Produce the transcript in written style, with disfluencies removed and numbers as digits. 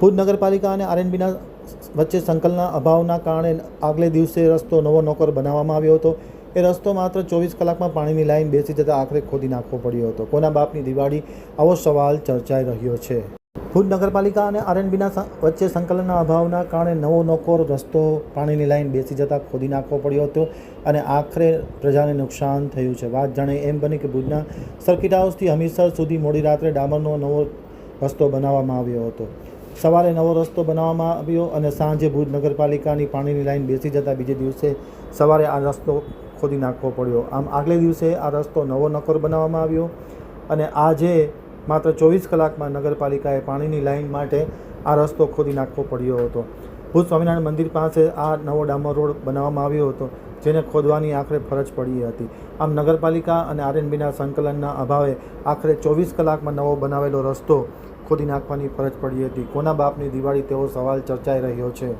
ભુજ નગરપાલિકા અને આરએનબીના વચ્ચે સંકલનના અભાવના કારણે આગલે દિવસે રસ્તો નવો નોકર બનાવવામાં આવ્યો હતો। એ રસ્તો માત્ર 24 કલાકમાં પાણીની લાઈન બેસી જતાં આખરે ખોદી નાખવો પડ્યો હતો। કોના બાપની દિવાળી? આવો સવાલ ચર્ચાઈ રહ્યો છે। ભુજ નગરપાલિકા અને આરએનબીના વચ્ચે સંકલનના અભાવના કારણે નવો નોકોર રસ્તો પાણીની લાઈન બેસી જતાં ખોદી નાખવો પડ્યો હતો અને આખરે પ્રજાને નુકસાન થયું છે। વાત જાણે એમ બની કે ભુજના સર્કિટ હાઉસથી હમીરસર સુધી મોડી રાત્રે ડામરનો નવો રસ્તો બનાવવામાં આવ્યો હતો। સવારે નવો રસ્તો બનાવવામાં આવ્યો અને સાંજે ભુજ નગરપાલિકાની પાણીની લાઈન બેસી જતાં બીજે દિવસે સવારે આ રસ્તો ખોદી નાખવો પડ્યો। આમ આગલે દિવસે આ રસ્તો નવો નકોર બનાવવામાં આવ્યો અને આજે માત્ર 24 કલાકમાં નગરપાલિકાએ પાણીની લાઈન માટે આ રસ્તો ખોદી નાખવો પડ્યો હતો। ભુજ સ્વામિનારાયણ મંદિર પાસે આ નવો ડામર રોડ બનાવવામાં આવ્યો હતો, જેને ખોદવાની આખરે ફરજ પડી હતી। આમ નગરપાલિકા અને આરએનબીના સંકલનના અભાવે આખરે 24 કલાકમાં નવો બનાવેલો રસ્તો ખોદી નાખવાની ફરજ પડી હતી। કોના બાપની દિવાળી તેવો સવાલ ચર્ચાઈ રહ્યો છે।